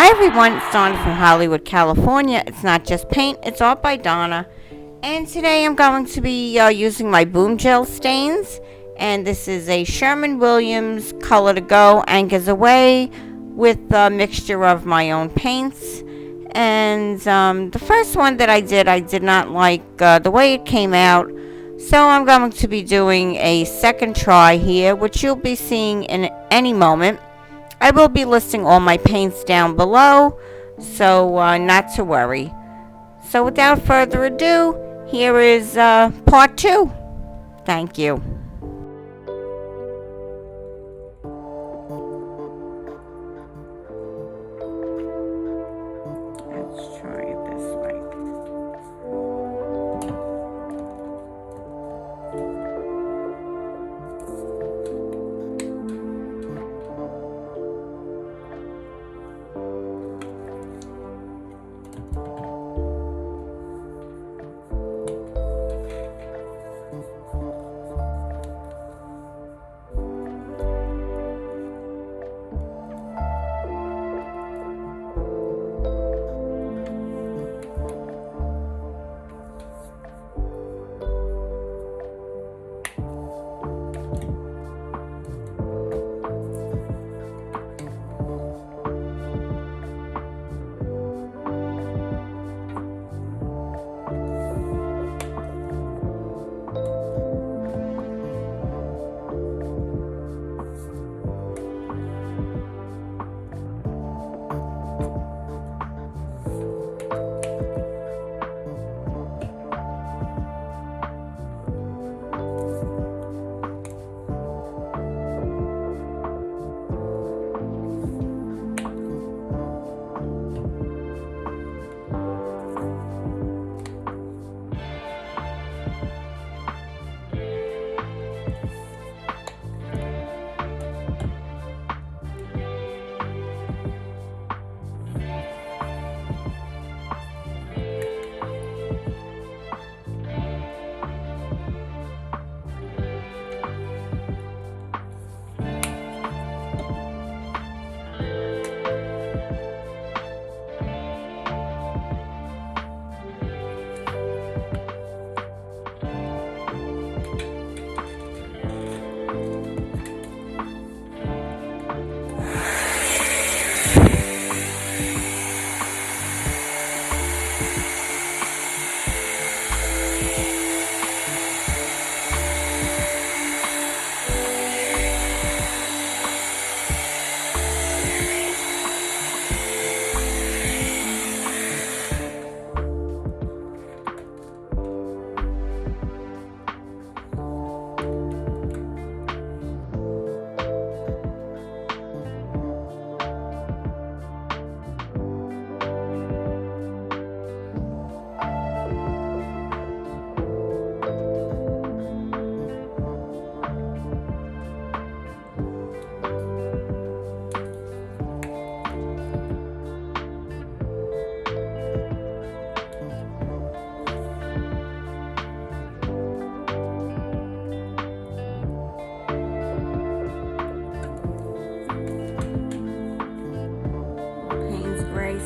Hi everyone, it's Donna from Hollywood, California. It's not just paint, it's art by Donna. And today I'm going to be using my Boom Gel stains. And this is a Sherwin-Williams Color to Go Anchors Aweigh with a mixture of my own paints. And the first one that I did not like the way it came out. So I'm going to be doing a second try here, which you'll be seeing in any moment. I will be listing all my paints down below, so not to worry. So without further ado, here is part 2. Thank you. Let's try it this way.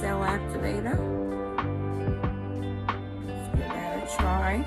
Cell activator. Let's give that a try.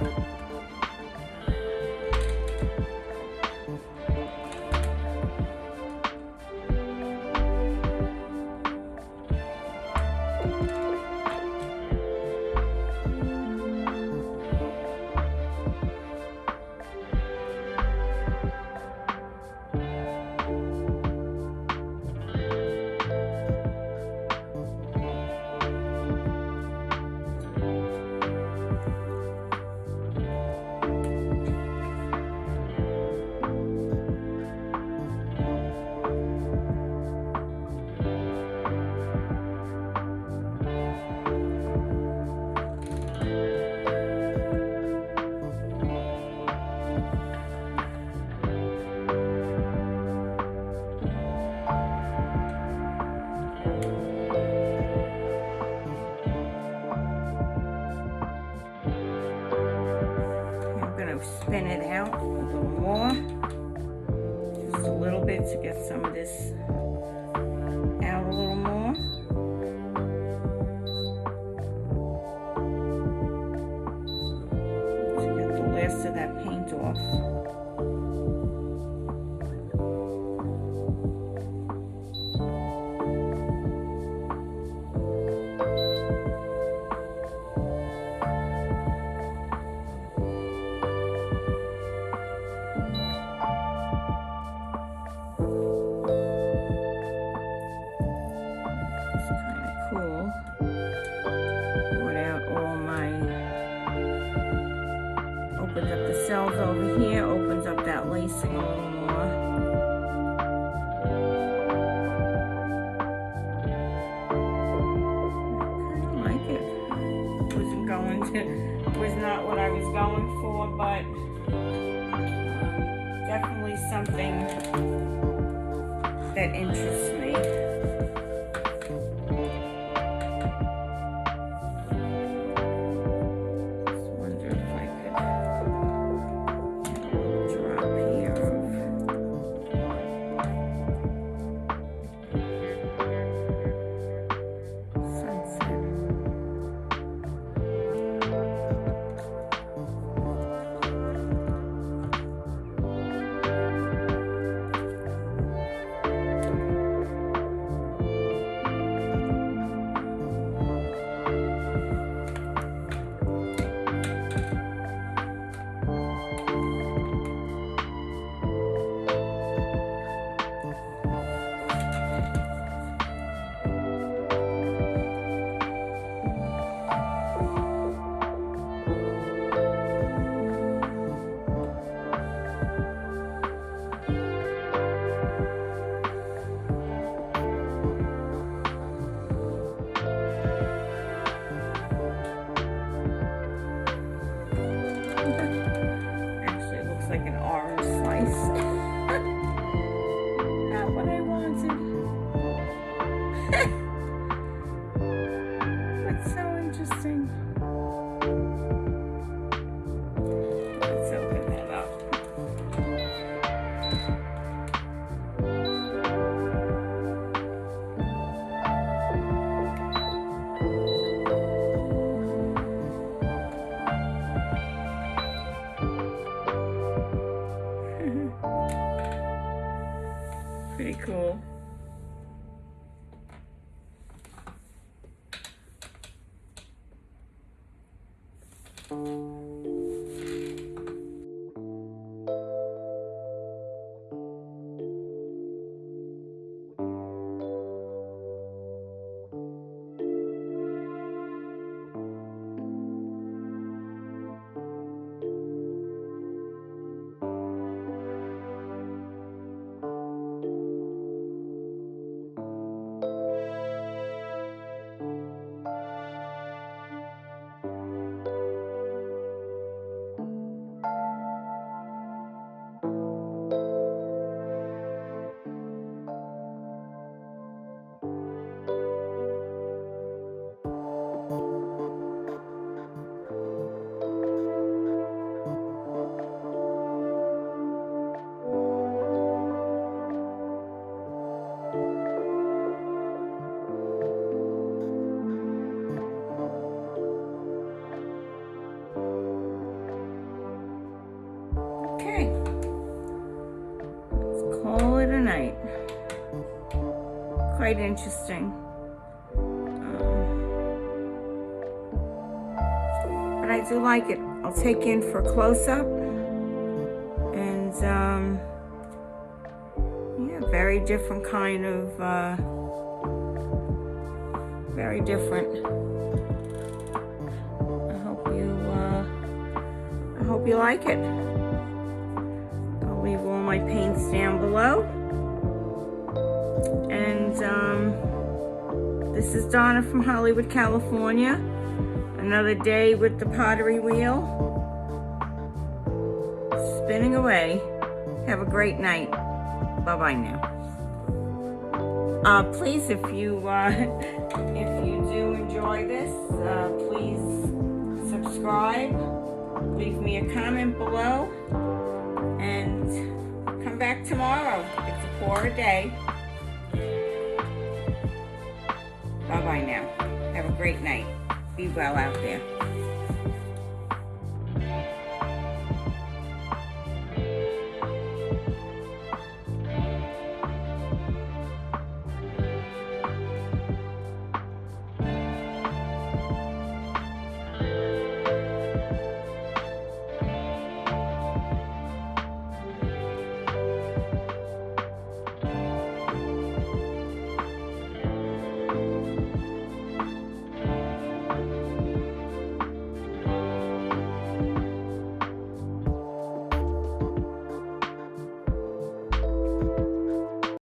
Spin it out a little more, just a little bit to get some of this out a little more. kind of cool. Brought out all my, opens up the cells over here, opens up that lacing a little more. I kind of like it. Was not what I was going for, but definitely something that interests me. Just wonder if I could get a little drop here of sunset. Actually, it looks like an orange slice. Not what I wanted. That's so interesting. Let's open that up. Pretty cool. Okay, let's call it a night. Quite interesting. But I do like it. I'll take in for a close-up. And yeah, very different kind of, very different. I hope you like it. I'll leave all my paints down below. And this is Donna from Hollywood, California. Another day with the pottery wheel. Spinning away. Have a great night. Bye-bye now. Please, if you do enjoy this, please subscribe. Leave me a comment below. And come back tomorrow. It's a pour a day. Bye-bye now. Have a great night. Be well out there.